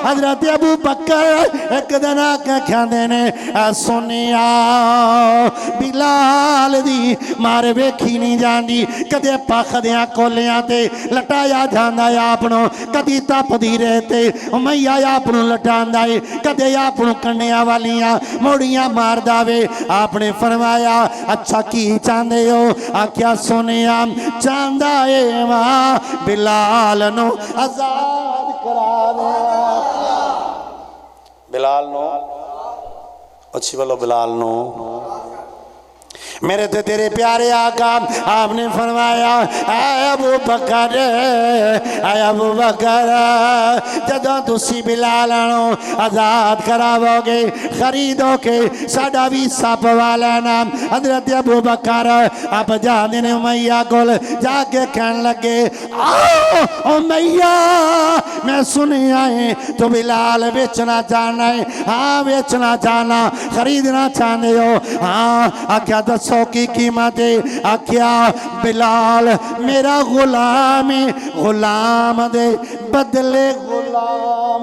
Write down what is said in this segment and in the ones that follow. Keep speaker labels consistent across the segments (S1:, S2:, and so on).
S1: हजरत अबू बकर एक दिन आके कहते ने सुनिया बिलाल दी मार वेखी नहीं जाती कदे पखदिया कोलियां ते लटाया जाता है आपनों कदी तपदी रेते मैया आपनों लटांदा है कदे आपनों कन्या वालियां मोड़ियां मार दावे आपने फरमाया अच्छा की चाहते हो आख्या सुनिया चाहता है वहां बिलाल नो आजाद करा दे बिलाल नो अच्छी बोलो बिलाल नो मेरे ते तेरे प्यारे आका आपने फरमाया अबू बकर जदों तुसी बिलाल आजाद करावोगे खरीदोगे साडा भी सप वाला नाम हजरत अबू बकर आप जाने ने मैया कोल जाके कहन लगे आओ मैया मैं सुनिया है तो बिलाल बेचना चाहना है हाँ बेचना चाहना खरीदना चाहते हो हाँ आख्या दसो की कीमत है आख्या बिलाल मेरा गुलाम है गुलाम दे बदले गुलाम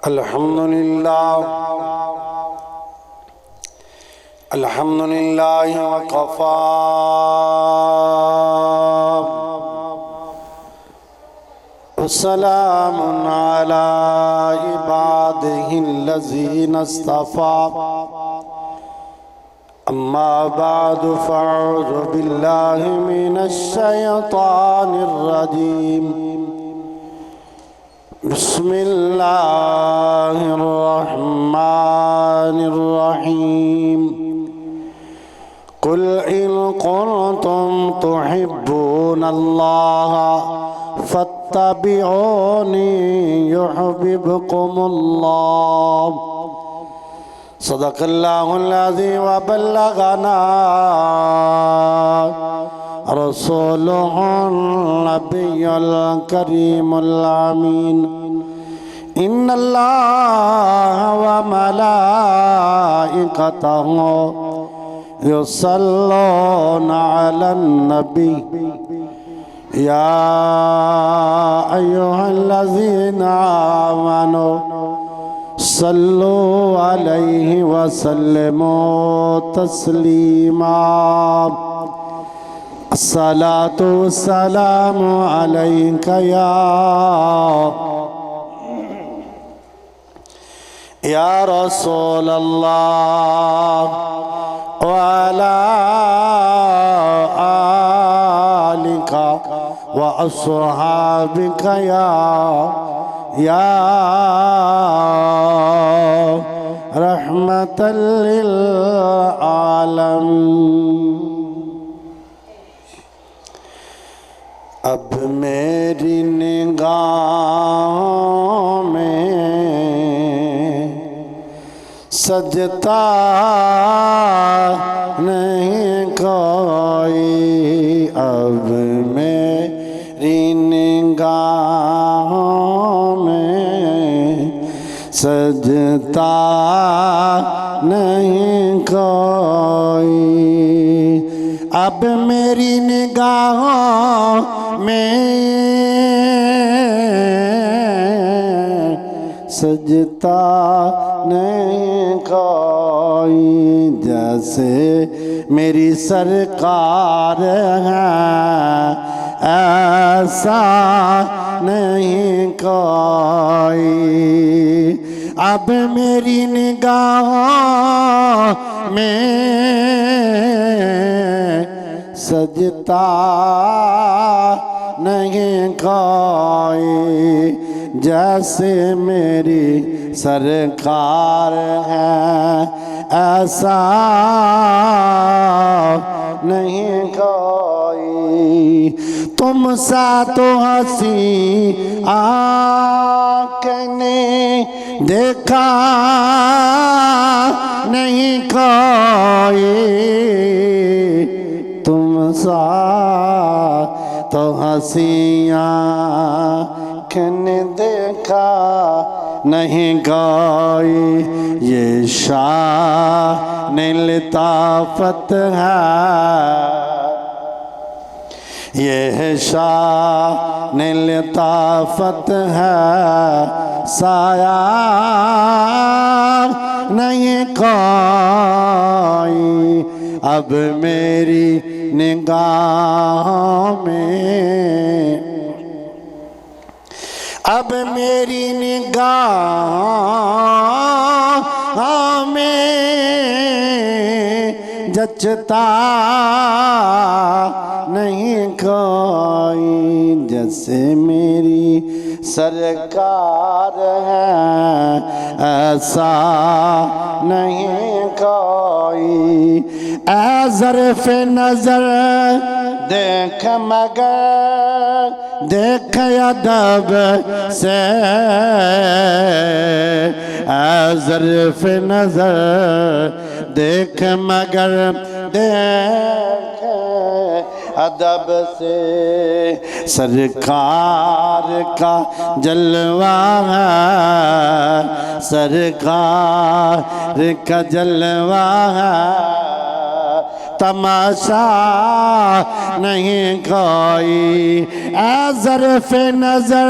S1: अल्हम्दुलिल्लाह अल्हम्दुलिल्लाह वकफा वस्सलाम अला इबादिहिल्लज़ीना इस्तफ़ा अम्मा बादु फ़अऊज़ु बिल्लाहि मिनश शैतानिर रजीम बिस्मिल्लाहिर रहमानिर रहीम कुल इन कुंतुम तुहिब्बूनल्लाह फत्तबिऊनी युहब्बिबकुमुल्लाह सदक़ल्लाहुल अज़ीम व बल्लगना रसूलुहुन नबियुल करीमुल अमीन इन्नल्लाह व मलाइकतहु युसल्लूना अलन नबी या अय्युहल्लज़ीना आमनू सल्लु अलैहि वसल्लिमू तस्लीमा अस्सलातु वस्सलामु अलैका या रसूल अल्लाह व अला आलिका व अस्हाबिका या रहमतल लिल आलमीन। अब मेरी निगाहों में सजता नहीं कोई अब मेरी निगाहों में सजता नहीं कोई अब मेरी निगाहों में सजता नहीं कोई जैसे मेरी सरकार है ऐसा नहीं कोई अब मेरी निगाहों में सजता नहीं कोई जैसे मेरी सरकार है ऐसा नहीं कोई तुम सा तो हंसी आँख ने देखा नहीं कोई तुम सा तो हंसियाँ ने देखा नहीं कोई ये शान लताफत है ये शान लताफत है, साया नहीं कोई अब मेरी निगाह में, अब मेरी निगाह में जचता नहीं कोई जैसे मेरी सरकार है, ऐसा नहीं कोई। ऐ ज़र्फ़ नज़र देख मगर देख अदब से, ऐ ज़र्फ़ नज़र देख मगर देख अदब से। सरकार का जलवा है, सरकार का जलवा है, तमाशा नहीं कोई। ऐ ज़र्फ़ नज़र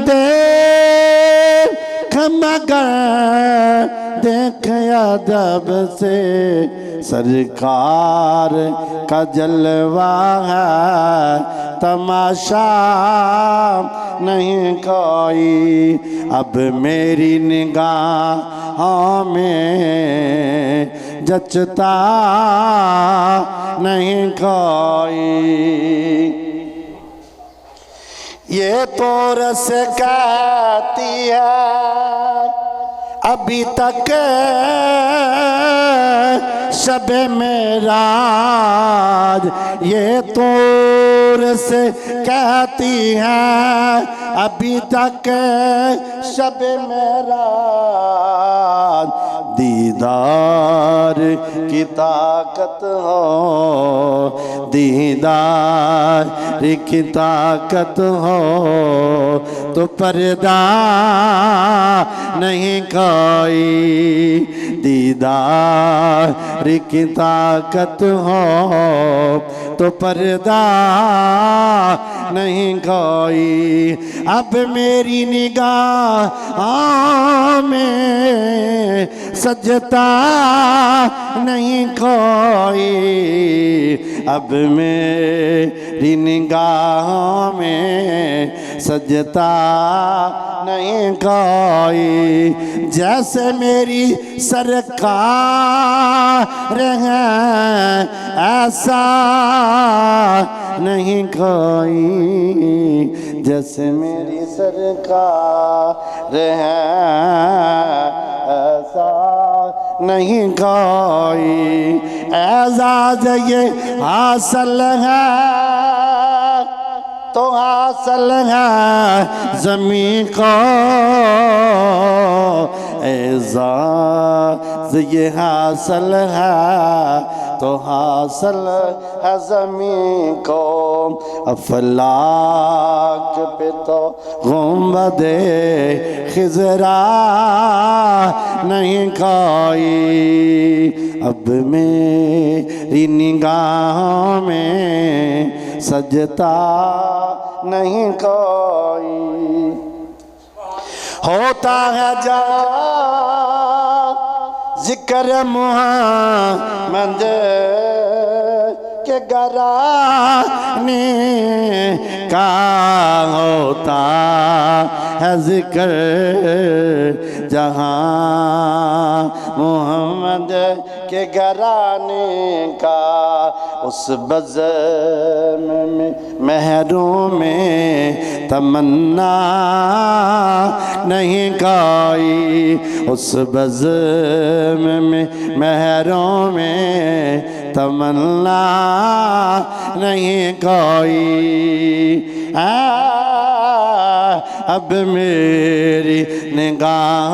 S1: देख मगर देख अदब से, सरकार का जलवा है, तमाशा नहीं कोई अब मेरी निगाहों में जचता नहीं कोई। ये तो रस कहती है अभी तक शबे मेराज, ये तो रस कहती है अभी तक शबे मेराज। दीदार की ताकत हो, दीदार की ताकत हो तो पर्दा नहीं कोई, दीदार की ताकत हो तो पर्दा नहीं कोई। अब मेरी निगाह में सजता नहीं कोई, अब मेरी निगाहों में सजता नहीं कोई। जैसे मेरी सरकार है ऐसा नहीं कोई, जैसे मेरी सरकार है ऐसा नहीं कोई। एजाज ये हासिल है तो हासिल है ज़मीं को, एजाज ये हासिल है तो हासिल है ज़मीं को। अफलाक पे तो गुंबदे खिज़रा नहीं कोई, अब मेरी निगाहों में सजता नहीं कोई। होता है जहाँ जिक्र मुहम्मद के घराने का, होता है जिक्र जहाँ मुहम्मद के घराने का। उस बज़म में महरों में तमन्ना नहीं कोई, उस बज़म में महरों में तमन्ना नहीं कोई। अब मेरी निगाह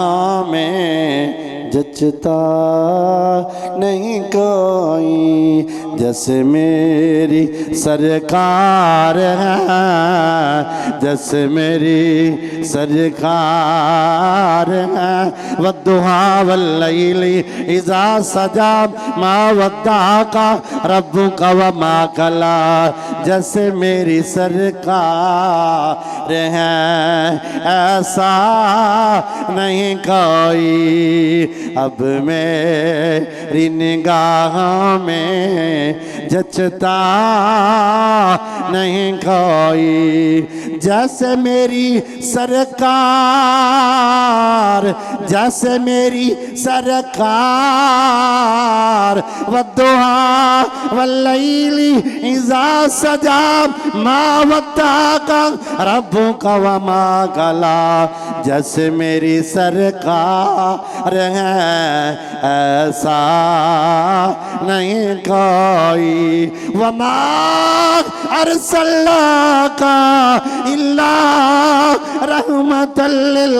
S1: में जचता नहीं कोई, जैसे मेरी सरकार है, जैसे मेरी सरकार है। वद्दुहा वल्लैली इज़ा सजा मा वद्दाका रब्बुका व मा कला, जैसे मेरी सरकार है ऐसा नहीं कोई, अब मेरी निगाहों में जचता नहीं कोई। जैसे मेरी सरकार, जैसे मेरी सरकार, वद्दुहा वल्लैली इज़ा सजा मा वद्दाका रब्बुका व मा कला, जैसे मेरी सरकार है ऐसा नहीं कोई। वमा अरसलनाका इल्ला रहमतल लिल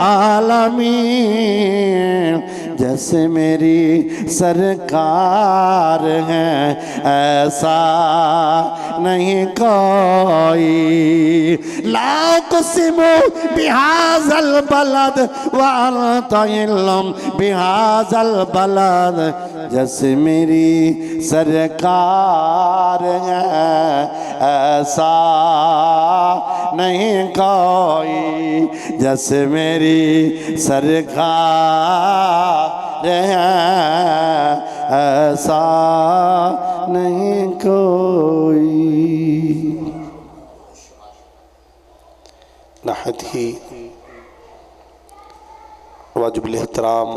S1: आलमीन, जैसे मेरी सरकार है ऐसा नहीं कोई। ला कुसिमु बिहाज़ल बलद व अन्ता इल्लुम बिहाज़ल बलद, जैसे मेरी सरकार है ऐसा नहीं कोई, जैसे मेरी सरकार है ऐसा नहीं कोई। नहदी वाजिबुल एहतराम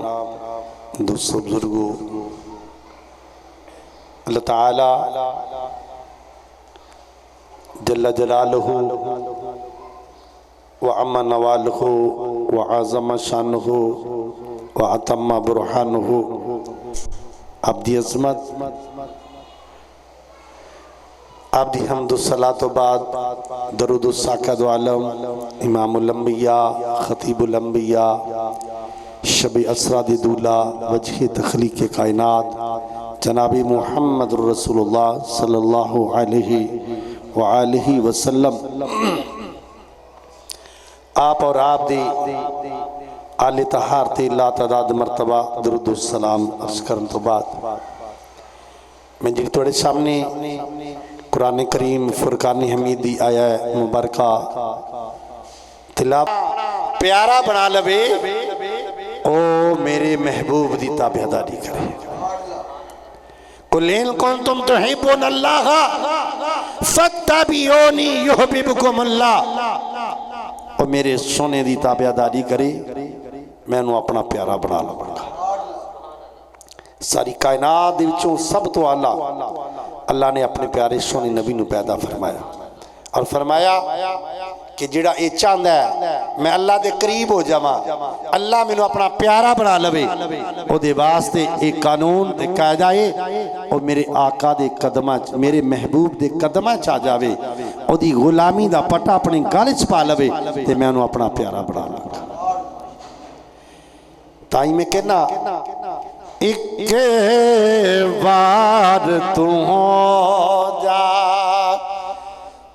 S1: दोस्तों बुजुर्गों, अल्लाह ताला जल्ला जलालुहु व अम्मा नवालुहु व आज़म शानुहु व अतम्मा बुरहानुहु, अब्दी अज़मत आबदी हम्दुस्सलात बाद दरूदुस साक़िद आलम इमामुल अंबिया खतीबुल अंबिया शबी असराद दूला वजह तख्लीक़ कायनात जनाबी मुहम्मद रसूलुल्लाह सल्लल्लाहु अलैहि व आलिहि वसल्लम, आप और आप दी आले तहार ते ला तादाद मरतबा दरूदुस सलाम अर्ज़ करन तो बाद मैं जी थोड़े सामने कुरान करीम फुरकान हमीद दी आया मुबारका तिलावत प्यारा बना लवे ओ मेरे महबूब दी ताबेदारी करे। कुल इन कुंतुम तुहिब्बुनल्लाह फत्तबिऊनी युहब्बुकुमुल्लाह, ओ मेरे सोने दी ताबेदारी करे मैनू अपना प्यारा बना लवांगा। सारी कायनात दे विचों सब तो आला अल्लाह ने अपने प्यारे सोने नबी नू पैदा फरमाया और फरमाया कि जिहड़ा ये चाहता है मैं अल्लाह के करीब हो जावां, अल्लाह मैनू अपना प्यारा बना लवे, उहदे वास्ते एक कानून ते कायदा है और मेरे आका दे कदमां च मेरे महबूब दे कदमां च आ जावे, उहदी गुलामी दा पट्टा अपने गल च पा लवे ते मैं उहनू अपना प्यारा बना लवांगा। ताई मैं कहना एक बार तू हो जा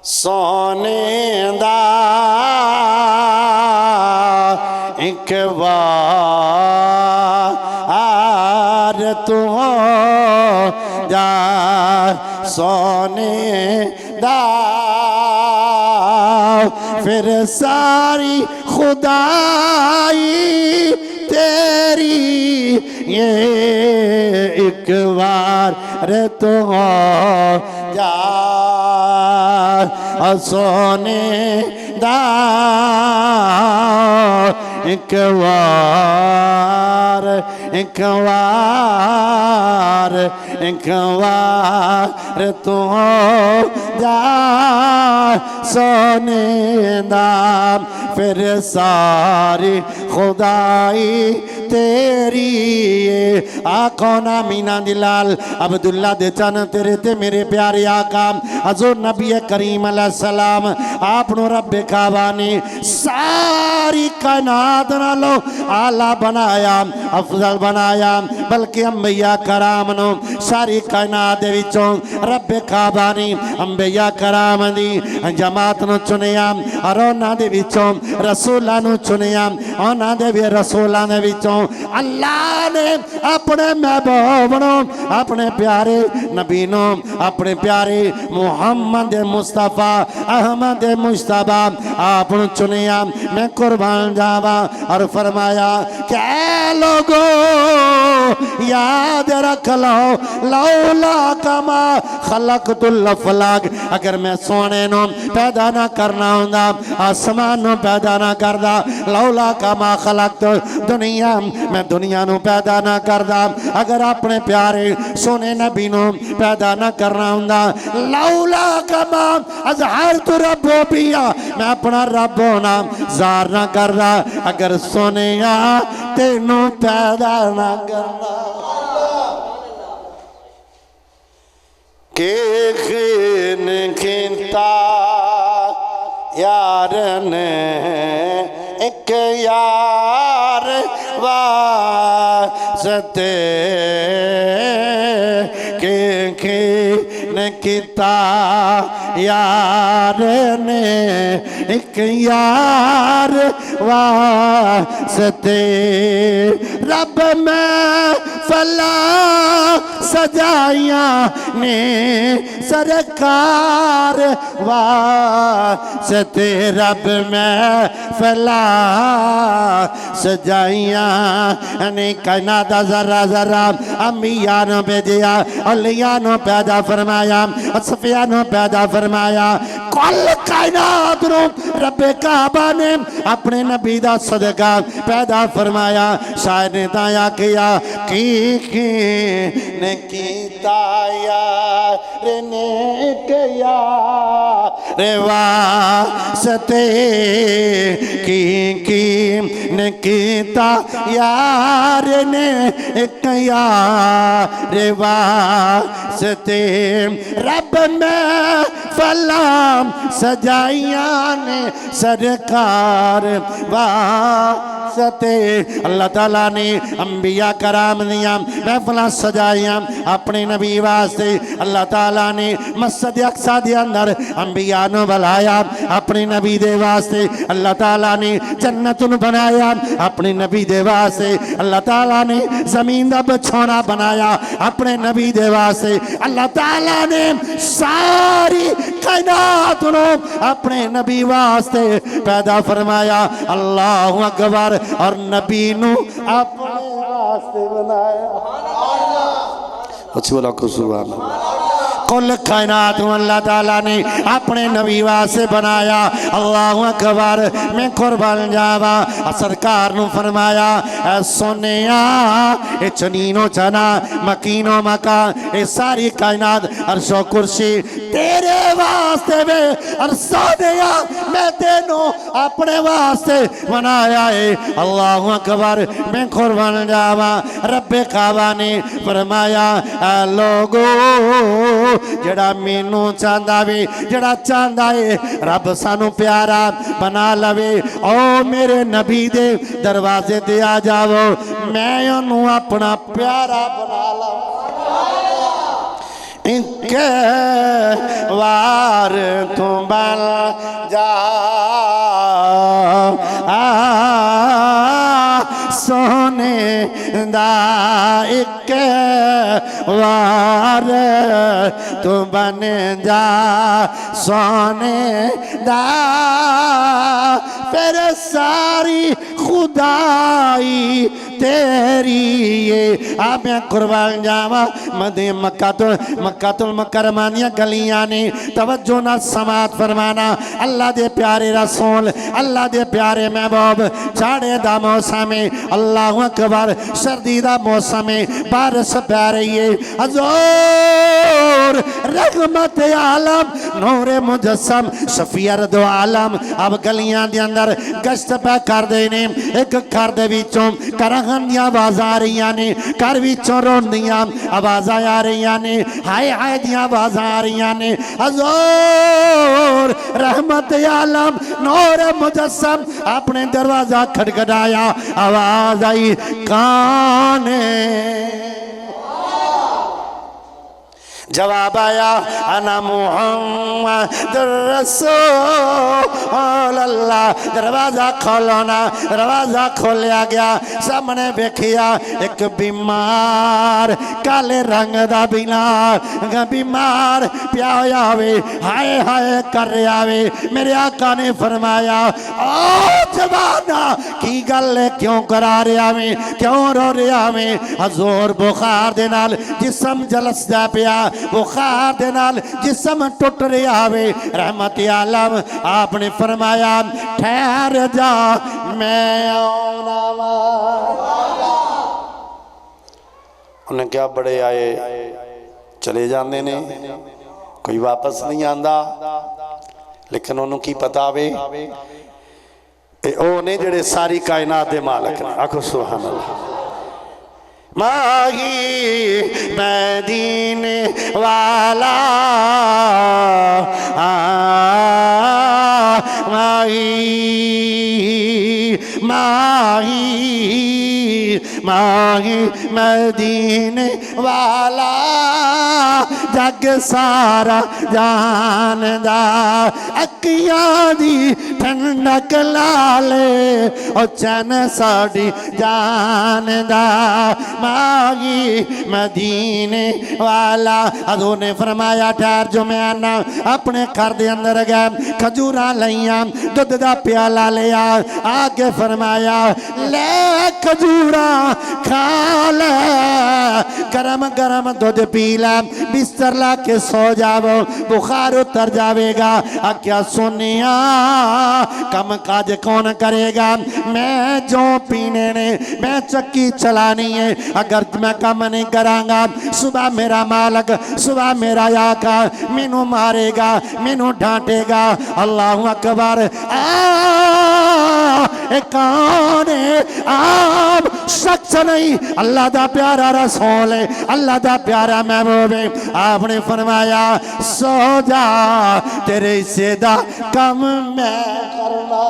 S1: सोने दा, एक बार तू हो जा सोने दा, फिर सारी खुदाई तेरी ये एक बार रे तो हो जा सोने दा, एक बार एक बार एक बार तो हो जा सोने दा फिर सारी खुदाई तेरी आखो ना मीना दिलाल अब्दुल्ला दे चन तेरे ते मेरे प्यारे आका हजूर नबी करीम अलैहिस्सलाम आपनो रब काबा ने सारी कायनात नालों आला बनाया अफजल बनाया बल्कि अंबिया कराम नो सारी कायनात दे विचों रब काबा ने अंबिया कराम दी जमात नु चुनिया और उन्हां दे विचों रसूलां नु चुनिया उन्हां दे भी रसूलां दे विचों अल्लाह ने अपने महबूब नो अपने प्यारे नबी नो अपने प्यारे मुहम्मद मुस्तफा अहमद मुस्तफा आप चुनिया मैं कुर्बान जावा और फरमाया क्या लोगो याद रख लो लौला कमा खलकतुल अफलाक अगर मैं सोने नो पैदा ना करना होंदा आसमान नो पैदा ना करदा लौला कमा खलकत दुनिया मैं दुनिया नु पैदा ना करदा अगर अपने प्यारे सोने नबी नु पैदा ना करना होंदा लौला कमा अजहर तु रब्बो पिया मैं अपना रब होना ज़ार ना करदा अगर सोने तेनू पैदा ना करना के खीन खिंता यार ने एक यार वास्ते के खीन खिंता यार ने एक यार वास्ते रब में फला सजाइया ने सरकार वास्ते रब में फला सजाइया ने कायनात दा जरा जरा अंबिया नु भेजिया औलिया नु पैदा फरमाया असफिया नु पैदा फरमाया कुल कायनात नु रब्बे काबा ने अपने नबी दा सदका पैदा फरमाया शायर ने ताया किया की ने कीता यार ने किया रे वास्ते की ने कीता यार ने एक यार वास्ते रब में फलाम सजाइया ने सरकार वास्ते अल्लाह ताला ने अंबिया कराम दियां महफिलां सजाइयां अपने नबी वास्ते अल्लाह ताला ने मस्जिद अक्सा दे अंदर अंबिया नु बुलाया अपने नबी दे वास्ते अल्लाह ताला ने जन्नत नु बनाया अपने नबी दे वास्ते अल्लाह ताला ने जमीन दा बिछौना बनाया अपने नबी दे वास्ते अल्लाह ताला ने सारी कायनात नु अपने नबी वास्ते पैदा फरमाया अल्लाहु अकबर और नबी नु अपने वास्ते बनाया अच्छी बोला को सुभान कुल कायनात अल्लाह ताला ने अपने नबी वास्ते बनाया अल्लाहु अकबर मैं कुर्बान जावा सरकार नु फरमाया सोनिया ए चनीनो चना मकीनो मका ए सारी कायनात अर्शो कुर्सी तेरे वास्ते वे और सोनिया मैं तेनू अपने वास्ते बनाया है अल्लाहु अकबर मैं कुर्बान जावा रब्बे काबा ने फरमाया लोगो जड़ा मैनू चाहता वे जड़ा चाहता है रब सानू प्यारा बना लवे ओ मेरे नबी दे दरवाजे ते आ जाओ मैं ओनू अपना प्यारा बना लवा इनके वार तू बन जा सोने दा एक वार तू बन जा सोने दा फिर सारी खुदाई तेरी ये आप मैं कुर्बान जावा मदे मक्कातुल मुकर्रमानिया गलियां ने तवज्जो ना समात फरमाना अल्लाह दे प्यारे रसूल अल्लाह दे प्यारे महबूब झाड़े दा मौसम है अल्लाहु अकबर सर्दी दा मौसम है बारिश पै रही है हजूर रहमत आलम नूरे मुजस्सम शफीर दो आलम अब गलियां दे अंदर गश्त पे कर दे ने एक घर दे विचों करहन दी आवाज़ आ रही ने घर विचों रोंदियां आवाज़ां आ रही ने हाय हाय दी आवाज़ां आ रही ने हजूर रहमत आलम नूरे मुजस्सम अपने दरवाजा खटखटाया आवाज़ आई कौन है जवाब आया अना मुहम्मद रसूल अल्लाह दरवाजा खोलो ना दरवाजा खोलिया गया सामने देखिया एक बीमार काले रंग दा बीमार पिया होया वे हाय हाय कर रहा वे मेरे आका ने फरमाया ओ जवाना की गल है क्यों करा रहा वे क्यों रो रहा वे हजूर बुखार दे नाल जिस्म जलसदा पिया बुखार दे नाल जिस्म टुट रहा वे रहमत आलम आपने फरमाया ठहर जा मैं आना वा उन्हें क्या बड़े आए चले जाते ने कोई वापस नहीं आंदा लेकिन उन्होंने की पता वे ओ ने जेड़े सारी कायनात दे मालिक ने आखो सुभान अल्लाह माही मदीने वाला माही माही माही मदीने वाला जग सारा जानदा अखियां दी ठंडक लाले ओ चैन साड़ी जानदा माही मदीने वाला अदो ने फरमाया ठहर जो मैं आना अपने घर दे अंदर गया खजूरा लईया दुध दा प्याला लिया आगे फरमाया ले खजूरा खा ले गरम गरम दुध पी ले बिस्तर ला के सो जाओ बुखार उतर जाएगा क्या सुनिया कम काज कौन करेगा मैं जो पीने ने मैं चक्की चलानी है अगर मैं कम नहीं करांगा सुबह मेरा मालक सुबह मेरा आका मैनू मारेगा मैनू डांटेगा अल्लाह अकबर कौन है आम शख्स नहीं अल्लाह दा प्यारा रसूल है अल्लाह दा प्यारा महबूब है आपने फरमाया सो जा तेरे हिस्से दा कम मैं करना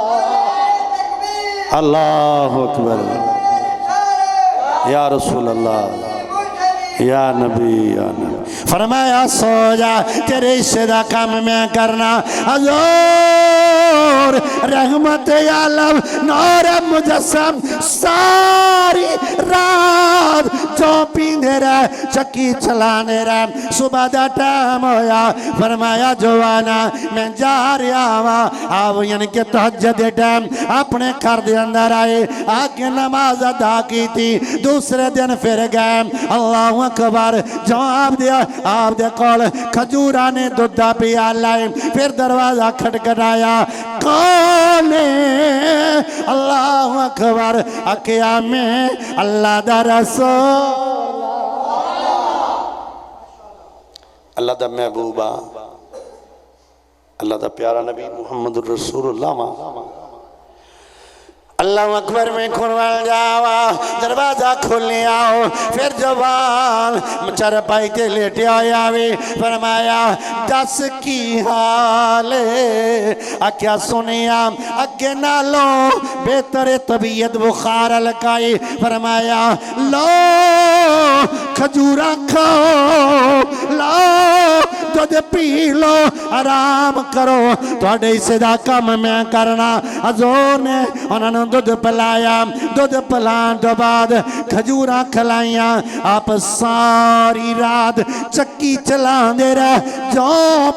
S1: अल्लाह अकबर या रसूल अल्लाह या नबी फरमाया सो जा तेरे हिस्से दा काम मैं करना हजूर रहमत आलम नूर मुजस्सम सारी रात जो पींदे रहे चक्की चलाने रहे सुबह दा टाइम होया फरमाया जवाना मैं जा रहा वहां आप यानी कि तहज्जुद दे टाइम अपने घर दे अंदर आए आके नमाज अदा की थी दूसरे दिन फिर गए अल्लाह अकबर जो आप दे कोल खजूरा ने दूध पिया लाए फिर दरवाजा खटखटाया कौन अल्लाह अकबर अकिया में अल्लाह दा रसूल अल्लाह दा महबूबा अल्लाह दा प्यारा नबी मुहम्मद रसूलुल्लाह अल्लाह अकबर में खुलवाल जावा दरवाजा खोले आओ फिर जवान चरपाई ते लेटे आवे फरमाया दस की हाल आख्या सुनिया अगे नालो बेहतर तबीयत बुखार लकाई फरमाया लो खजूरा खाओ लो दूध पी लो आराम करो थोड़े हिस्से दा काम मैं करना हजूर ने उन्होंने दूध पिलाया दूध पिलाने तो बाद खजूरा खिलाइया आप सारी रात चक्की चलाते रहे जो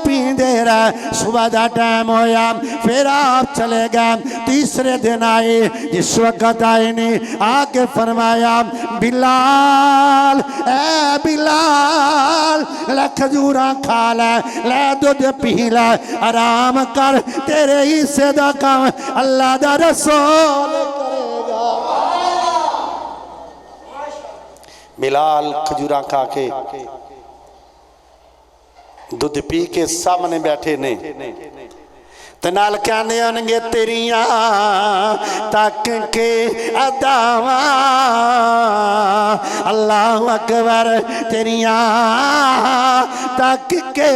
S1: पींदे रहे सुबह का टाइम होया फिर आप चले गए तीसरे दिन आए जिस वक्त आए ने आके फरमाया बिलाल ए बिलाल ले खजूरा खा ले ले दूध पी ले आराम कर तेरे हिस्से दा काम अल्लाह दा रसूल करेगा। बिलाल खजूरा खा के दुध पी के सामने बैठे ने ते नाल कहंदे होणगे तेरियां तक के अदावां अल्लाह अकबर तेरियां तक के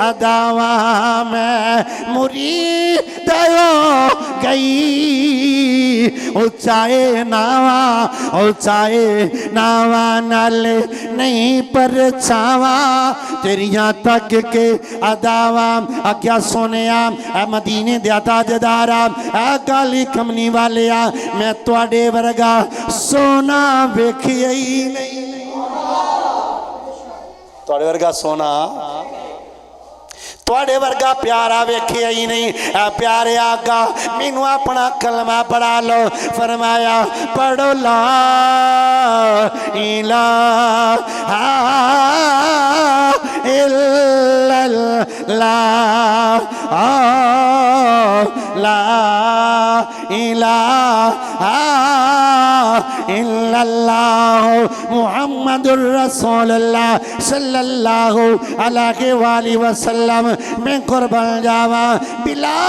S1: अदावां मैं मुरीद हो गई ऊंचाए नावा नाल नहीं परछावा तेरियां तक के अदावा आख्या सोनिया मदीने दे ताजदारा काली कमनी वाले मैं तुहाडे वर्गा सोना वेखिया ही नहीं तुहाडे वर्गा सोना तुहाडे वर्गा प्यारा वेखिया ही नहीं प्यारे आका मैनू अपना कलमा पढ़ा लो फरमाया पढ़ो ला इलाहा इल्लल्लाह ला इलाहा इल्लल्लाह मुहम्मदुर रसूलुल्लाह सल्लल्लाहु अलैहि वसल्लम मैं कुर्बान जावा बिलाल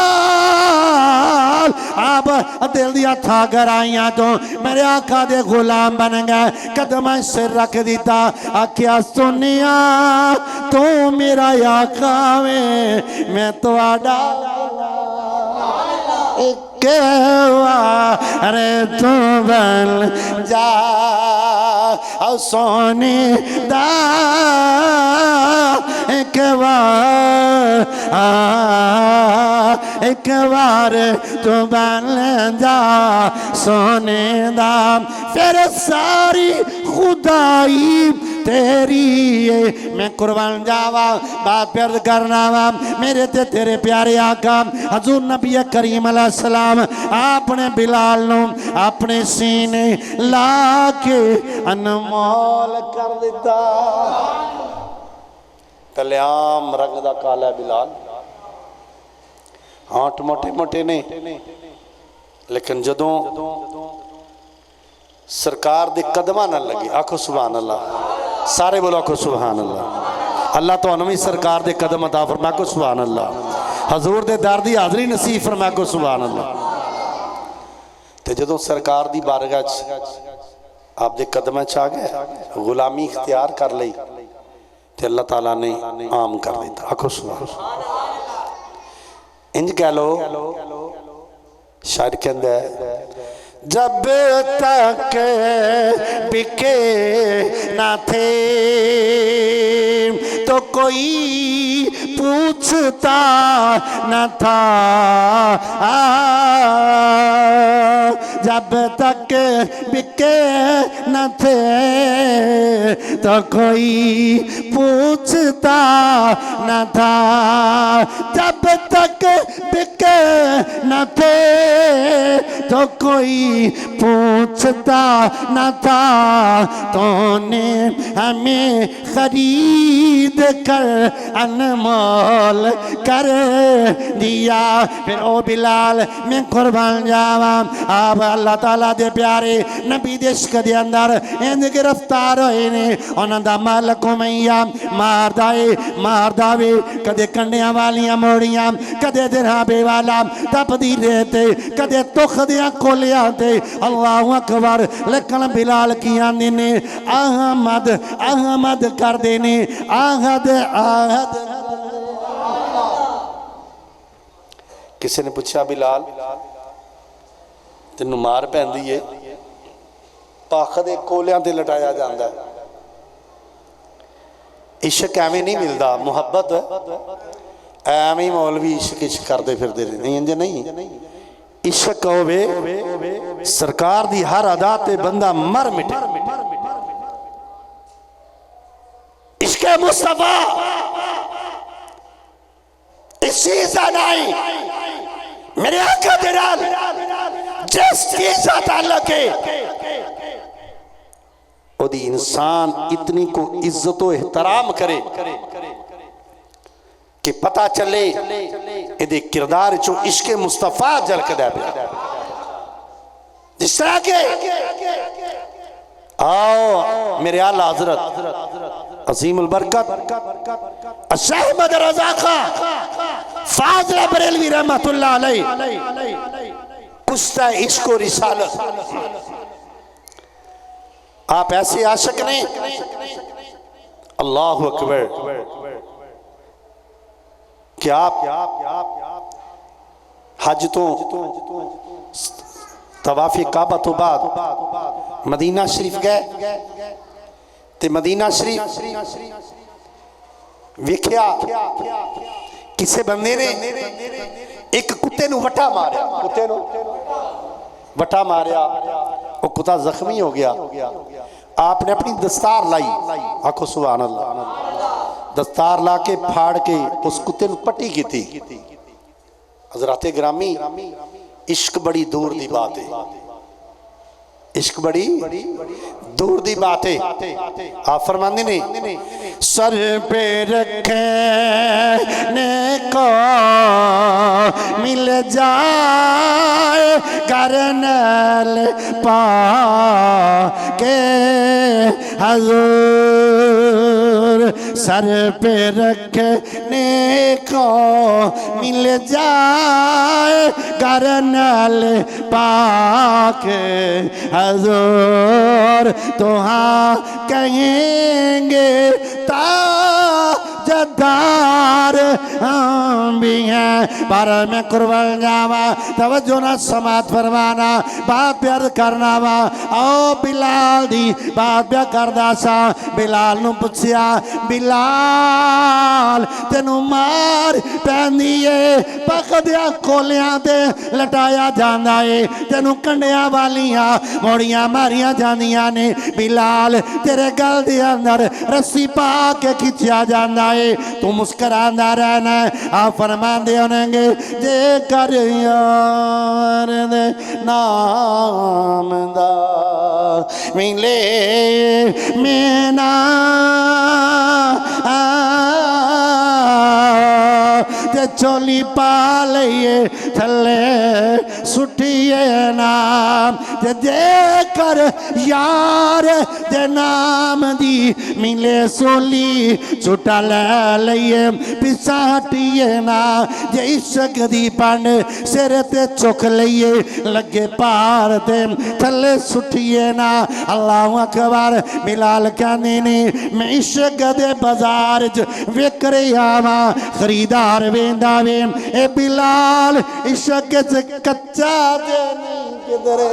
S1: आप दिल दिया था गराइया तो मेरे आका दे गुलाम बन गए कदम सिर रख दिता आख्या सुनिया तू मेरा आका वे मैं तुहाडा अरे तू बन जा सोने दा एक बार तू बन जा सोने दा फिर सारी खुदाई तेरी मैं कुर्बान जावा बात प्यार करना वा मेरे ते तेरे प्यारे आका हजूर नबी करीम अलैहिस्सलाम आपने बिलाल नु अपने सीने ला के अनमोल कर दिता कल्याम रंग दा काला बिलाल हाथ मोटे मोटे ने लेकिन जदों सरकार दे कदमां नाल लगे आखो सुभान अल्लाह सारे बोलो आखो सुभान अल्लाह अल्लाह तो भी सरकार दे कदम अता फरमा को सुभान अल्लाह हजूर दे दर दी हाज़री नसीब फरमा को सुभान अल्लाह ते जदों सरकार दी बारगाह च आप दे कदमां च आ गए गुलामी इख्तियार कर लई ते अल्लाह ताला ने आम कर दिता आखो सुभान इंज कह लो शायर कहंदा है जब तक बिके ना थे तो कोई पूछता न था जब तक बिके न थे तो कोई पूछता न था जब तक बिके न थे तो कोई पूछता न था तूने हमें खरीद कर अनमोल कर दिया फिर ओ बिलाल मैं कुर्बान जावा आप अल्लाह ताला दे प्यारे नबी दे इश्क दे अंदर इंज गिरफ्तार होए ने उन्हां दा मालक मैया मारदा वे कदे कंडियां वालियां मोड़ियां कदे दराबे वाला तपदी रेते कदे तुख दियां कोलियां ते अल्लाहु अकबर लेकिन बिलाल की आंदे ने अहमद अहमद कर देने आहद आहद किसी ने पूछा बिलाल तेनू मार पैंदी है पख दे कोलियां ते लटाया जाता है इश्क एवें नहीं मिलता मुहब्बत एवें मौलवी इश्क इश्क करते फिरते नहीं इंज नहीं इश्क होवे सरकार दी हर अदा ते बंदा मर मिटे इश्क मुस्तफा इस चीज का नहीं मेरे आका दे नाल जिस चीज का ताल्लुक है ओदी इंसान इतनी को इज्जत व एहतराम करे कि पता चले इहदे किरदार चो इश्क मुस्तफा झलकदा पिया जिस तरह के आओ मेरे आला हजरत अजीमुल बरकत शेख अहमद रज़ा खां फाज़िल बरेलवी रहमतुल्लाह अलैह कुश्ता इश्क और रिसालत। आप ऐसे आशिक ने, अल्लाहु अकबर, कि आप हज तो तवाफ़े काबा तो बाद मदीना शरीफ गए ते मदीना शरीफ वेख्या किसी बंदे ने एक कुत्ते नूं वटा मारिया, कुत्ते नूं वटा मारिया, वो कुत्ता जख्मी हो गया। आपने अपनी दस्तार लाई, आखो सुभान अल्लाह, दस्तार ला के फाड़ के उस कुत्ते नूं पट्टी की थी। हज़रात गिरामी, इश्क बड़ी दूर दी बात है, इश्क बड़ी दूर दी बात है। आप फरमाते ने सर पे रखने को मिल जाए करनल पाके हजूर, सर पे रखने को मिल जाए करनल पाके हजूर, तो हाँ कहेंगे ताजदार हम भी हैं। पर मैं कुर्बान जावा, तवज्जो ना समात फरमाना, बात प्यार करना वा। ओ बिलाल दी बात प्यार करदा सा। बिलाल नू पुछया, बिलाल तेनू मार पैंदी है, पकदिया कोलियां ते लटाया जांदा है, तेनू कंडियां वालियां मोड़ियां मारियां जांदियां ने। बिलाल तेरे गल दे अंदर रस्सी पा के खिंचिया जांदा है, तू मुस्कुरांदा रहना। आ फरमांदे होणगे, जे कर यार दे नाम दा मिले मेना ते चोली पा लइए थले सुटिए नाम, ते जेकर यार दे नाम दी मिले सोली छुटा ले लइए पिछा हटिए ना। जे इश्क दी पंड सिर ते चुक लइए लगे पार ते थले सुटिए ना। अल्लाह अकबर। बिलाल कहने ने मैं इश्क दे बाजार च विक रहा वा, खरीदार वेंदा वे। ए बिलाल इश्क च कच्चा जे नहीं किधरे।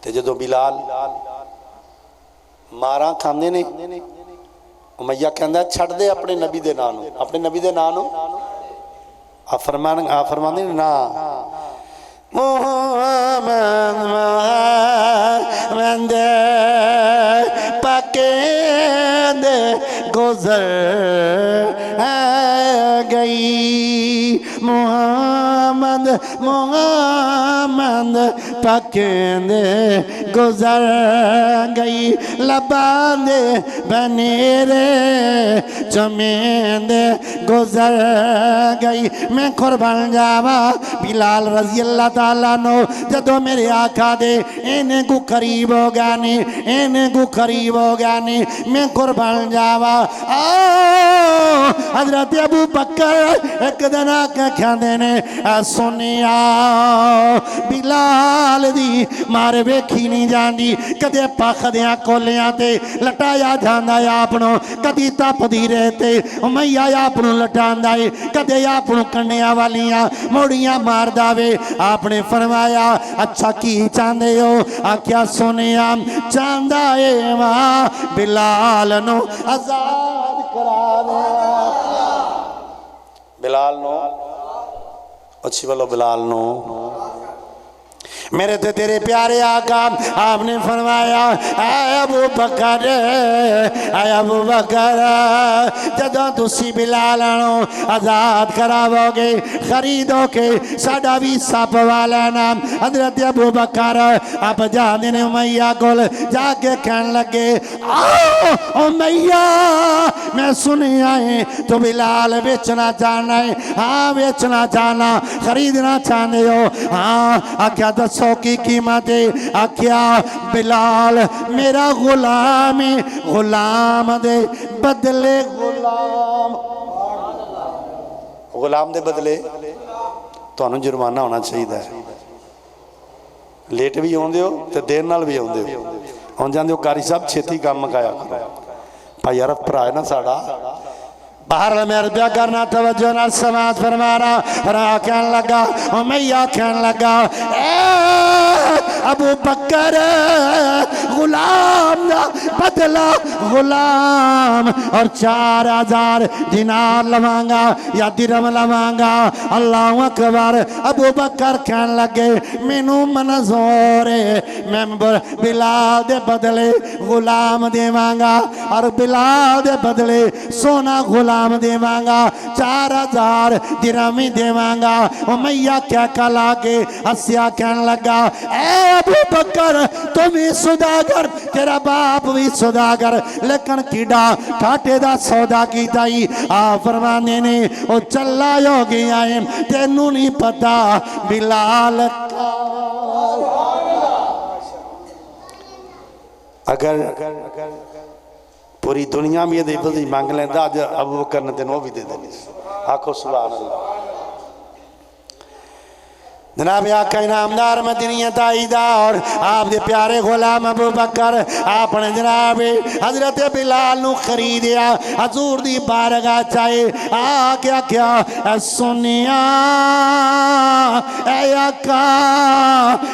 S1: ते जदों बिलाल मारा खांदे ने, उमैया कहंदा छड़ दे अपने नबी दे नाम नूं, अपने नबी दे नाम नूं। आ फरमांदे ना मोहम्मद मोहम्मद पके दे गुजर गई, मोहम्मद मोहम्मद पकेंदे गुजर गई, लबांदे बनेरे चमेंदे गुजर गई। मैं कुर्बान जावा बिलाल रजी अल्लाह ताला नो, जदों मेरे आका दे इन्हें को करीब हो गया ने, इन्हें को करीब हो गया ने, मैं कुर्बान जावा। हजरत अबू बकर एक दिन आके कहंदे ने, सुनिया बिलाल दी मार वेखी नहीं जाती, कदे पखदियां कोलियां ते लटाया जांदा है आपनो, कदी तपदी रहते उमैया आपनो लटांदा है, कदे आपनो कंडियां वालियां मोड़ियां मारदा वे। आपने फरमाया अच्छा की चाहते हो? आख्या सुनिया चाहता है वहां बिलाल नो आजाद करा दे। बिलाल नो अच्छी बोलो, बिलाल नो मेरे ते तेरे प्यारे आका। आपने फरमाया ऐ अबू बकर, ऐ अबू बकर, जदों तुसी बिलाल नो आजाद करावोगे खरीदोगे साडा भी सप वाला नाम। हजरत अबू बकर आप जाने ने उमैया कोल जाके कहन लगे, आओ उमैया मैं सुनिया है तो बिलाल बेचना चाहना है। हाँ बेचना चाहना, खरीदना चाहते हो? हाँ। आख्या दसो की कीमत है? आख्या बिलाल मेरा गुलाम है, गुलाम दे बदले गुलाम, गुलाम दे बदले तुहानू जुर्माना होना चाहिए। लेट भी आउंदे हो तो देर नाल भी आउंदे हो। हुण जांदे हो कारी साहब छेती काम मुकाया करो। भाई यार भरा है ना साड़ा बाहर मैं रुपया करना तवज्जो नाल समाज फरमाना। कहन लगा मैया कहन लगा अबू बकर गुलाम दा बदला गुलाम और 4000 दिनार लवांगा या दिरहम लवांगा। अल्लाह अकबर। अबू बकर कहन लगे मैनू मंजूर है, मैं बिलाल दे बदले गुलाम देवांगा और बिलाल दे बदले सोना गुलाम देवांगा, 4000 दिरहम ही देवांगा। ओ मैया क्या कला के हसिया कहन लगा ए अबू बकर तुम भी सौदागर, तेरा बाप भी सौदागर, लेकिन कीड़ा काटे दा सौदा कीता ही। आ फरमाने ने ओ चला हो गया है, तेनू नहीं पता बिलाल अगर पूरी दुनिया में ये बदी मांग लेंदा अज अबू बकर ने तेन वो भी दे देनी। आखो सुभान अल्लाह। जनाब आका इनामदार मदीनियत आईदा और आप दे प्यारे गुलाम अबू बकर आपने जनाब हजरत बिलाल नू खरीदिया, हजूर दी बारगाह चाहे आ क्या क्या सुनिया ऐ आका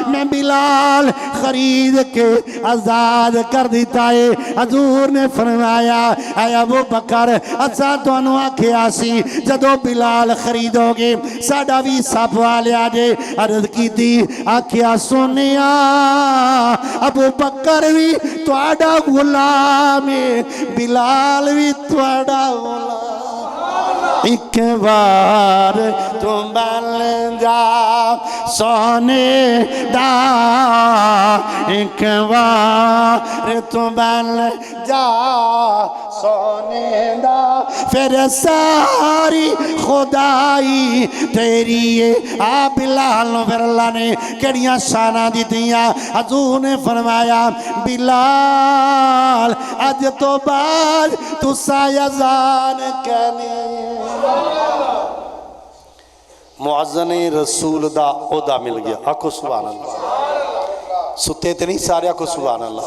S1: मैं बिलाल खरीद के आजाद कर दिता है। हजूर ने फरमाया ऐ अबू बकर असा तुहानू आखिया सी जदों बिलाल खरीदोगे साडा भी सप वालिया जे। अर्ज की थी आखिया सोनिया अबू बकर भी तुहाडा गुलाम है, बिलाल भी तुहाडा गुलाम। एक बार तुम बन जा सोने दा, एक बार तुम बन जा सोने दा, फिर सारी खुदाई तेरी है। आ बिलाल फिर अल्लाह ने केड़ियां शाना दित्तियां। हजूर ने फरमाया बिलाल अज तो बाद तुसा अज़ान कहनी। मुअज्जिन रसूल दा ओहदा मिल गया। आखो सुभान अल्लाह। सुते ते नहीं, सारे को सुभान अल्लाह,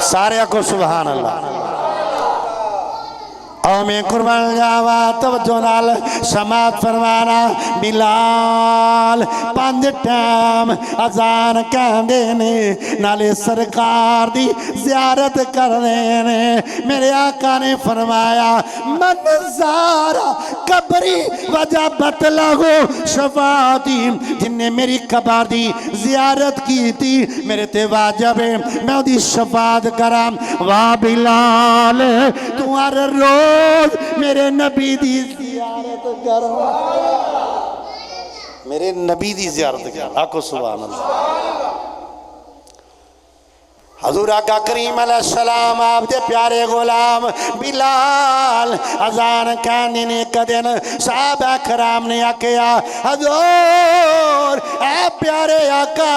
S1: सारे को सुभान अल्लाह। और मैं कुर्बान जावा तवज्जो नाल समात फरमाना। बिलाल 5 टाइम अजान कहंदे ने, नाले सरकार दी ज़ियारत करदे ने। मेरे आका ने फरमाया मन ज़ारा कबरी वजबत लहू शफाअती, जिन्ने मेरी कबर दी ज़ियारत की थी मेरे ते वाजिब है मैं ओदी शफाअत करा। वाह बिलाल तू हर रोज मेरे नबी दी ज़ियारत कर, मेरे नबी दी ज़ियारत कर। आको सुभान अल्लाह। हजूर आका करीम अलैहिस्सलाम आप दे प्यारे गुलाम बिलाल अजान कहने ने एक दिन साहबा कराम ने आख्या हजूर ए प्यारे आका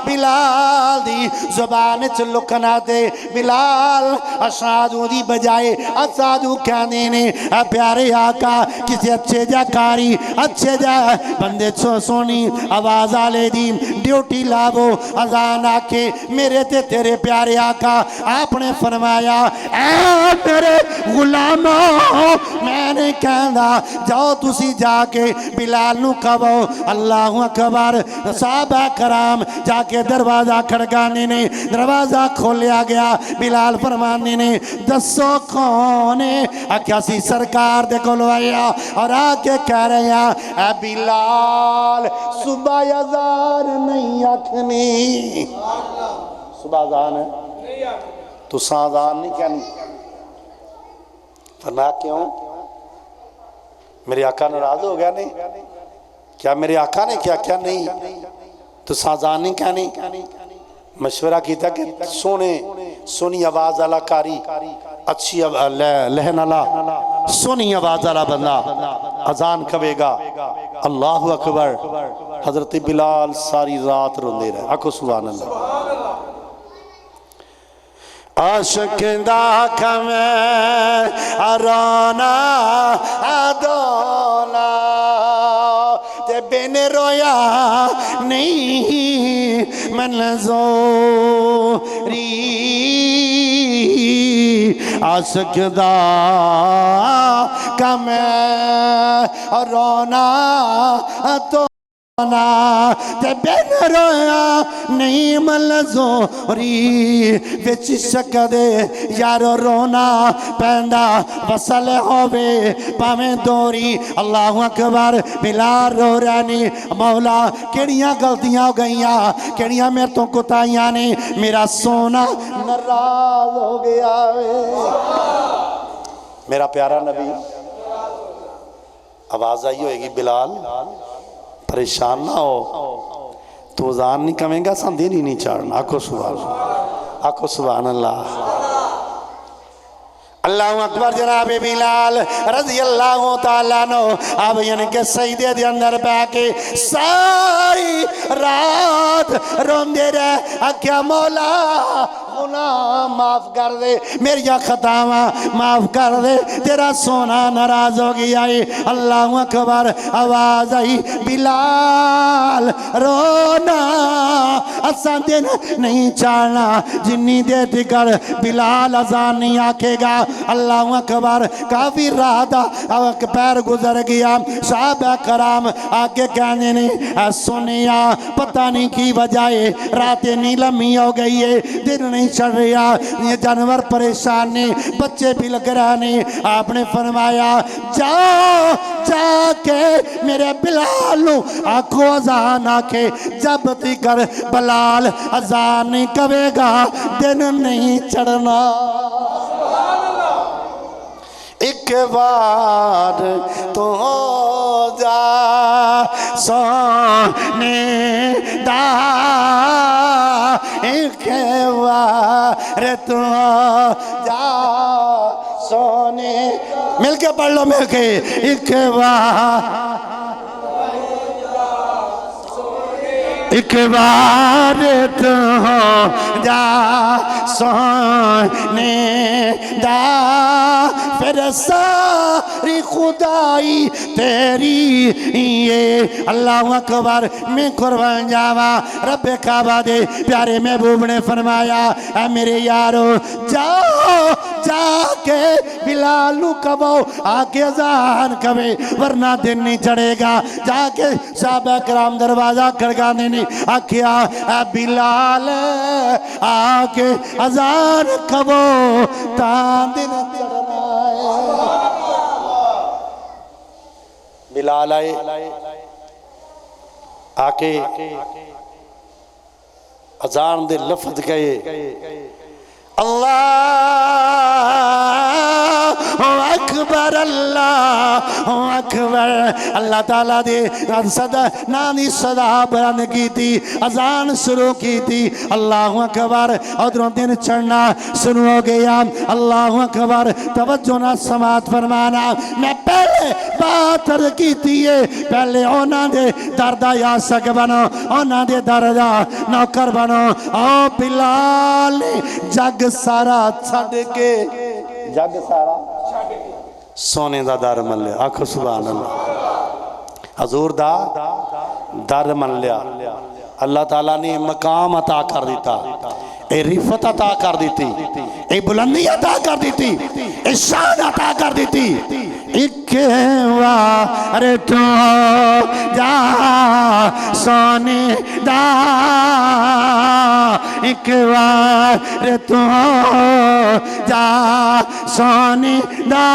S1: बिलाल दी जुबान च लुकना दे। बिलाल असादू दी बजाए असादू कहने ने ए प्यारे आका किसी अच्छे जा कारी अच्छे जा बंदे सोनी आवाज आले दी ड्यूटी लावो। अजान आके मेरे ते तेरे प्यारे आका आपने फरमाया ऐ मेरे गुलामों मैंने कहना जाओ तुसी जाके बिलाल नू कहो अल्लाहु अकबर। साहबा कराम जाके दरवाजा खड़काने ने, दरवाजा खोलिया गया। बिलाल फरमाने ने दसो कौन है? आख्या सी सरकार दे कोल आया और आके कह रहे हैं बिलाल सुबह अज़ान नहीं आखनी, सुबह अज़ान है तो साज़ान नहीं कहनी। फरमाया क्यों? मेरे आका नाराज हो गया? नहीं। क्या मेरे आका ने क्या क्या? नहीं तो साज़ान नहीं कहनी। मशवरा किया कि सोने सोनी आवाज वाला कारी अच्छी लहन वाला सोनी आवाज वाला बंदा अजान कवेगा अल्लाह अकबर, हजरत बिलाल सारी रात रोंदे रहे। आखो सुभान अल्लाह। आशिक दा कमे अराना अदोला ते बिन रोया नहीं मंजूरी। आशिक दा कमे अराना तो ते बिन रोया नहीं मंजूरी। विच शकदे यारो रोना पैंदा वसल होवे भावें दोरी। अल्लाहु अकबर। बिलाल रो रहा ने मौला केड़ियां गलतियां हो गईयां, केड़ियां मेरे तो कुताइयां ने, मेरा सोना नाराज हो गया वे। मेरा प्यारा नबी आवाज आई होएगी बिलाल परेशान ना हो, तो अजान नहीं कमेगा संदेह नहीं चाड़ना। आखो सुभान, आखो सुभान अल्लाह। अल्लाहु अकबर। जनाब बिलाल रज़ी अल्लाह तआला नो अब यानी के सजदे दे अंदर बैठ के सारी रात रोंदे रहे। आख्या मौला गुनाह माफ कर दे, मेरिया खतावां माफ कर दे, तेरा सोना नाराज हो गया है। अल्लाहु अकबर। आवाज आई बिलाल रोना असा दिन नहीं चाड़ना जिन्नी देर तिकर बिलाल अजान नहीं आखेगा। अल्लाहु अकबर। काफी रात पैर गुजर गया। साहबा कराम आगे कहने ने सुनिया पता नहीं की वजह है, रात इतनी लम्बी हो गई है, दिन नहीं चढ़ रहा, ये जानवर परेशान ने, बच्चे भी लग रहे ने। आपने फरमाया जाओ जाके मेरे बिलाल आखो अजान आखे, जब तिकर बिलाल अजान नहीं करेगा दिन नहीं चढ़ना। एक बार तो जा सोने दा, एक बार तो जा सोने, मिलके पढ़ लो मिलके। एक बार, एक बार तो जा सोने दा, फिर सारी खुदाई तेरी ये। अल्लाहु अकबर। मैं कुर्बान जावा रब्बे काबा दे प्यारे महबूब ने फरमाया ऐ मेरे यारो जाओ जाके बिलाल नू कहो आके अजान कवे वरना दिन नहीं चढ़ेगा। जाके साहबा कराम दरवाजा खड़काने ने आखिया ऐ बिलाल आके अजान कहो ता दिन चढ़ना है। बिलाल आए आके अजान दे लफ्ज कहे अल्लाह अकबर अल्लाह अकबर। अल्लाह ताला दे सदा नानी सदा बयान की थी, अजान शुरू की थी। अल्लाह अकबर। उधरों दिन चढ़ना शुरू हो गया। अल्लाह अकबर। तवज्जो ना समात फरमाना। मैं पहले बात की थी पहले उन्होंने दे दरदा यासक बनो, उन्होंने दे दरदा नौकर बनो। ओ बिलाल जग सारा छड़ के, जग सारा सोने दा दर मन लिया। आखो सुभान अल्लाह। हजूर दा दर मन लिया। अल्लाह ताला ने मकाम अता कर दिता, ए रिफत अता कर दी, ए बुलंदी अता कर दी, ए शान अता कर दी। एक बार तो जा सोने दा, एक बार तो जा सोने दा,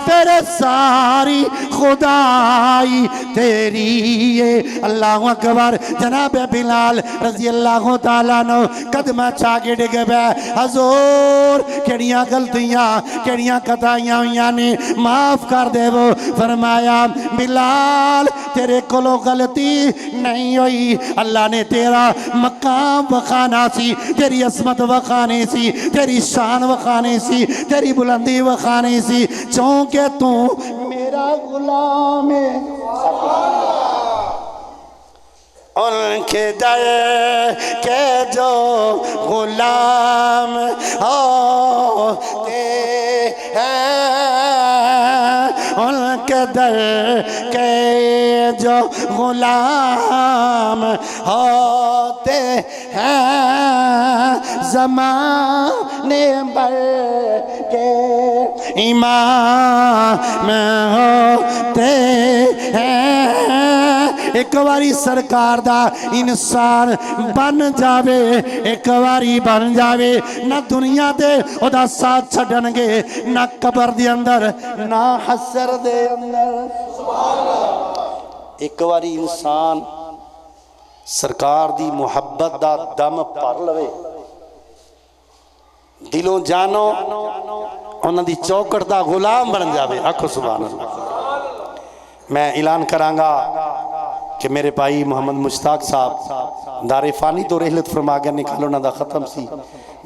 S1: फिर सारी खुदाई तेरी ये। अल्लाह अकबर। जनाब बिलाल रज़ी अल्लाह ताला नो कदम चाके डिग पे। हजूर केड़ियां गलतियां केड़ियां कताइयां हुई ने, माफ कर देवो। फरमाया बिलाल तेरे कोलों गलती नहीं हुई। अल्लाह ने तेरा मकाम वखाना सी, तेरी असमत वखानी सी, तेरी शान वखानी सी, तेरी बुलंदी वखानी सी, चूंकि तू मेरा गुलाम है। उनके दर के जो गुलाम होते हैं, उनके दर के जो गुलाम होते हैं, ज़माने भर के इमाम होते हैं। एक बारी सरकार दा इंसान बन जावे, एक बारी बन जावे, ना दुनिया दे ओदा साथ छड्डणगे, ना कबर दे अंदर, ना हसर दे अंदर। एक बारी इंसान सरकार दी मुहब्बत दा दम भर लवे, दिलों जानो उन्हां दी चौकट दा गुलाम बन जावे। आखो सुभान अल्लाह। मैं ऐलान करांगा कि मेरे भाई मोहम्मद मुश्ताक साहब दारे फानी तो रहलत फरमा गया, निकालो ना दा खत्म सी,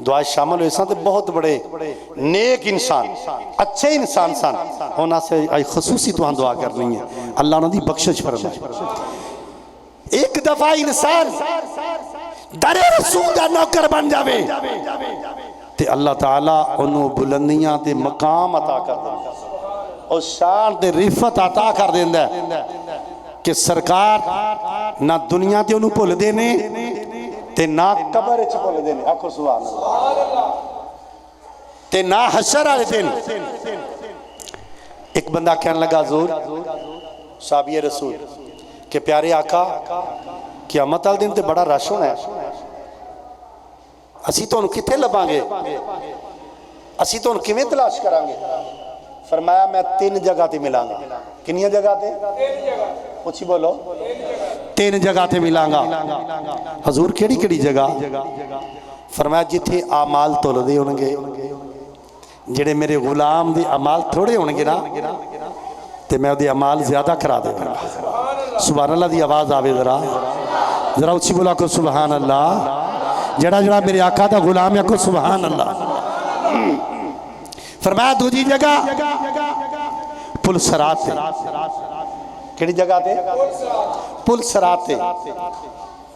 S1: दुआ शामिल हुए सन, बहुत बड़े नेक इंसान, अच्छे इंसान सन, उन्हां से आई खसूसी तुहां दुआ करनी है, अल्लाह उन्हां दी बख्शिश फरमाए। एक दफा इंसान दरे रसूल दा नौकर बन जावे ते अल्लाह ताला उन्होंने बुलंदियां ते मकाम अता कर देंदा और शान ते रिफत अता कर देंदा कि सरकार ना दुनिया ते उन्होंने भुलदे ने ते ना कबर च भुलदे ने। आखो सुभान अल्लाह। ते ना हशर वाले दिन एक बंदा कहने लगा जोर साबिए रसूल के प्यारे आका क़यामत वाले दिन ते बड़ा रश होना है, असी तुहानू कित्थे लभांगे, असी तुहानू किवें तलाश करांगे। फरमाया मैं 3 जगह ते मिलांगा। कितनी जगह ते? पूछी बोलो। 3 जगह ते मिलांगा। हजूर केड़ी केड़ी जगह? फरमाया जिथे आमाल तोलदे होणगे, जेड़े मेरे गुलाम दे अमाल थोड़े होणगे ना ते मैं उहदे अमाल ज्यादा करा देवांगा। सुभान अल्लाह दी आवाज आवे जरा, जरा उच्ची बोला को सुभान अल्लाह। जड़ा जड़ा मेरे आका दा गुलाम है को सुभान अल्लाह। फरमाया दूजी जगह पुल सरात ते। केड़ी जगह ते? पुल सरात ते।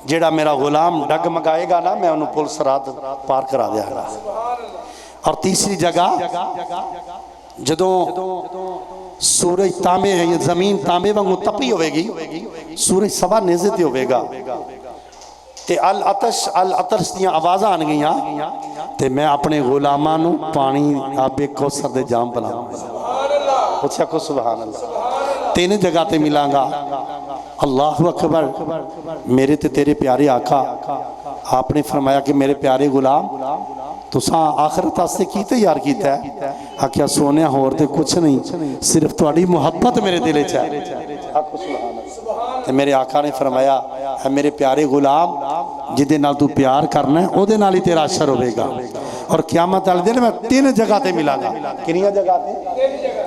S1: जेड़ा मेरा गुलाम डगमगाएगा ना मैं उन्हें पुल सरात पार करा देंगा। और तीसरी जगह जदों सूरज तांबे जमीन तांबे वांगू तपी होगी, सूरज सवा नेज़े ते होगा ते अल अतश दियां आवाज़ां आन गईयां ते मैं अपने गुलामां नू पानी आबे कौसर दे जाम पिलावांगा। पूछा को सुभान अल्लाह। 3 जगह ते मिलांगा। अल्लाहु अकबर। मेरे ते तेरे प्यारे आका आपने फरमाया कि मेरे प्यारे गुलाम तुसां आखिरत वास्ते की तैयार कीता है? आख्या सोने होर ते कुछ नहीं, सिर्फ तुहाडी मुहब्बत मेरे दिल च है। मेरे आका ने फरमाया है मेरे प्यारे गुलाम जिदे नाल तू प्यार करना है ओदे नाल ही तेरा असर होगा। और क़यामत वाले दिन मैं 3 जगह ते मिलांगा। कितनी जगह ते?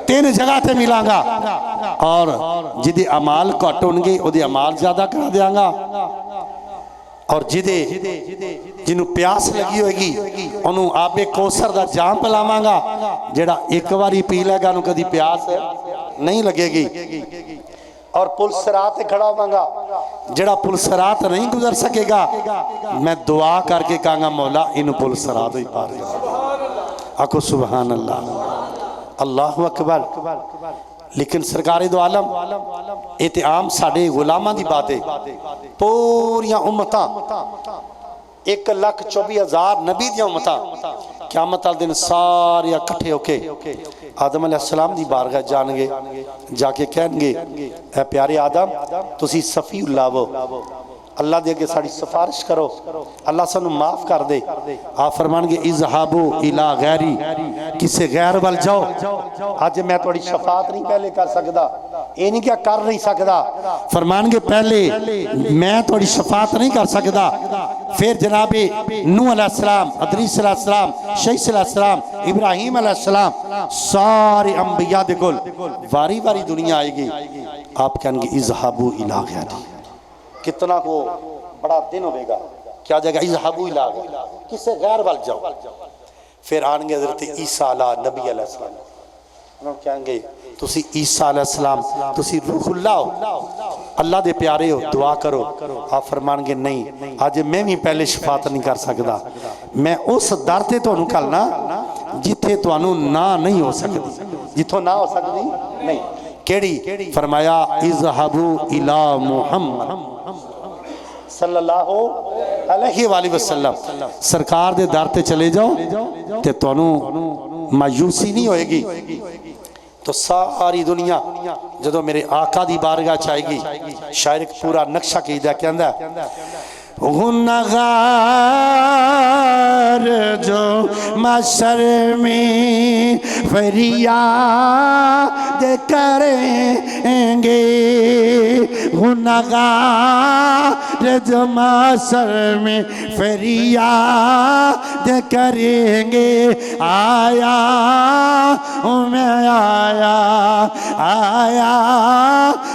S1: 3 जगह ते मिलांगा। और जिदे अमाल घट होणगे ओदे अमाल ज्यादा करा देंगा, और जिन्हों प्यास लगी होगी उन्होंने आबे कौसर का जाम पिलावांगा। जेड़ा एक बारी पी लेगा उन्होंने कभी प्यास नहीं लगेगी। और पुल सरात खड़ा होवांगा, जेड़ा पुल सरात नहीं गुजर सकेगा मैं दुआ करके कहूँगा मौला इन पुल सरात ही पार कर। आखो सुभान अल्लाह। अल्लाहु अकबर। लेकिन सरकारे दो आलम ये तो आम साढ़े गुलामां की बात है। पूरिया उम्मतां 1,24,000 नबी दियां उम्मतां क़यामत वाले दिन सारे इकट्ठे होके आदम अलैहिस्सलाम की बारगाह जाएंगे, जाके कहेंगे ऐ प्यारे आदम तुसी सफ़ी लावो, अल्लाह दे अगे साड़ी सिफारिश करो, अल्लाह सानू माफ कर दे। आप फरमानगे इज़हाबू इला गैरी, किसी गैर वाल जाओ। अज मैं थोड़ी शफात नहीं पहले कर सकता, ये नहीं क्या कर नहीं सकता। फरमानगे पहले मैं थोड़ी शफात नहीं कर सकता। फिर जनाबे नूह अलैहिस्सलाम, अदरीस अलैहिस्सलाम, शईस अलैहिस्सलाम, इब्राहीम अलैहिस्सलाम सारे अंबिया दे कोल वारी वारी दुनिया आएगी। आप कहेंगे इज़हाबू इला गैरी, कितना को बड़ा दिन होगा, क्या जगह इज़हाबू इला गैरी, किसे गैर वाल जाओ। फिर आएंगे हज़रत ईसा अला नबी अलैहिस्सलाम, उन्होंने कहेंगे तुसी ईसा अलैहिस्सलाम तुसी रूहुल्लाह हो, अल्लाह दे प्यारे हो, दुआ करो। आप फरमानगे नहीं, अज मैं भी पहले शफात नहीं कर सकता, मैं उस दर ते तुहानू घलना जिथे तुहानू ना नहीं हो सकती, जिथों ना हो सकती नहीं। केड़ी? फरमाया इज़हाबू इला मुहम्मद सल्लल्लाहु अलैहि वसल्लम, सरकार दे दर ते चले जाओ ते तुहानू मायूसी नहीं होएगी। तो सारी दुनिया जदों मेरे आका दी बारगाह च आएगी, शायर एक पूरा नक्शा कीदा कहंदा गुनहगार जो मशर में फरियाद करेंगे, गुनहगार जो मशर में फरियाद करेंगे, आया हूँ मैं आया, आया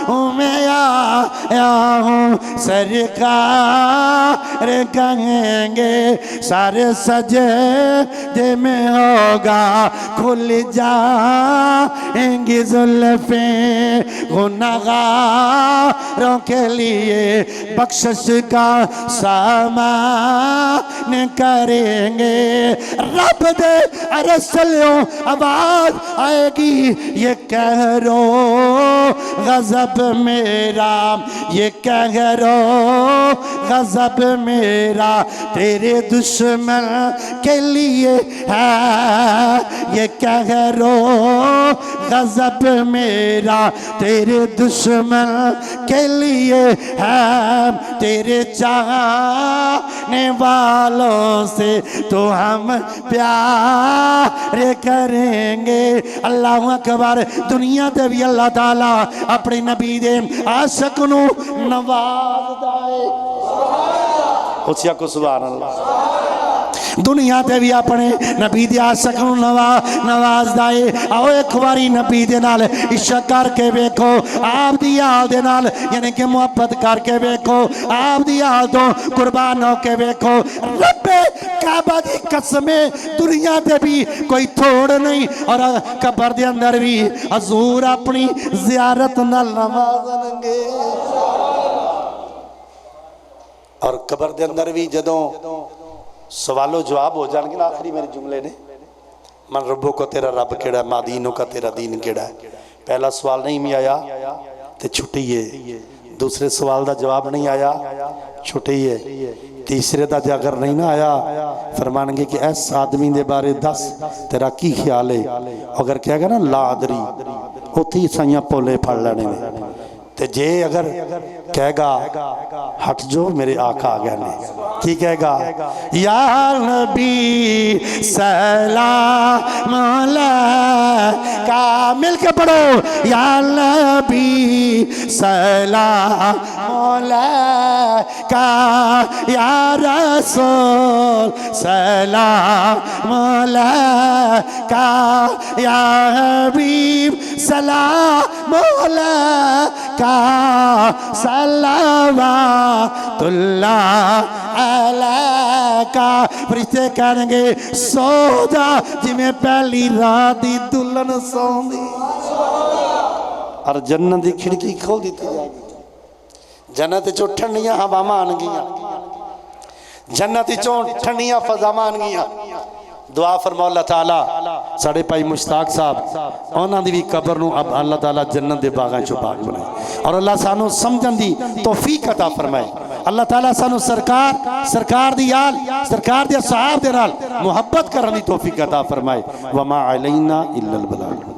S1: हूँ मैं आया हूँ सरकार कहेंगे, सारे सजदे में होगा खुल जाएंगी जुल्फे, गुनहगारों के लिए बख्शिश का सामान करेंगे। रब दे अरसलों आवाज आएगी, ये कह रो गजब मेरा, ये कह रो गजब मेरा तेरे दुश्मन के लिए है, ये कह रो गजब मेरा तेरे दुश्मन के लिए है, तेरे चाहने वालों से तो हम प्यार करेंगे। अल्लाह अकबर। दुनिया ते भी अल्लाह ताला अपने नबी दे आशिक नू नवाजदा है। उसी को सुभान अल्लाह। दुनिया ते भी अपने नबी दे आशिक नू नवाजदा है। आओ एक बारी नबी दे नाल इश्क करके वेखो, आप दी हाल दे नाल यानी कि मोहब्बत करके वेखो, आप दी हाल तो कुर्बान होके वेखो। रब्बे काबा दी कसमें दुनिया ते भी कोई थोड़ नहीं, और कब्र दे अंदर भी हजूर अपनी जियारत नाल नवाजणगे। और कब्र दे अंदर भी जदों सवालों जवाब हो जाएंगे ना, आखिरी मेरे जुमले ने, मन रब्बो को तेरा रब केड़ा, मादीनों का तेरा दीन केड़ा। पहला सवाल नहीं भी आया तो छुट्टी है, दूसरे सवाल का जवाब नहीं आया छुट्टी है, तीसरे का अगर नहीं ना आया फरमानगे कि इस आदमी के बारे दस तेरा की ख्याल है। अगर कहेगा ना लादरी, उत्थे ही साइया पोले फड़ लेने ने। ते जे अगर कहेगा हट जो मेरे आका आ गए ने, की कहेगा या नबी सलाम अलैका, मिल के पढ़ो या नबी सलाम अलैका, या रसूल सलाम अलैका, या हबीब सलाम अलैका, सल्लल्लाहु अलैका। फरिश्ते कहेंगे सो जा जिवें पहली रात दी दुल्हन सौंदी, और जन्नत दी खिड़की खोल दी जाएगी। जन्नत चों ठंडियां हवावां आनगियां, जन्नत चों ठंडियां फज़ावां आनगियां। दुआ फरमाओ अल्लाह ताला साढ़े भाई मुश्ताक साहब उन्हां दी भी कब्र नूं अब अल्लाह ताला जन्नत दे बागां चों बाग बनाए, और अल्लाह सानू समझण दी तौफीक अता फरमाए। अल्लाह ताला सानू सरकार दी आल सरकार दे साहब दे नाल मुहब्बत करन दी तौफीक अता फरमाए। वमा अलैना इल्लल बलाग।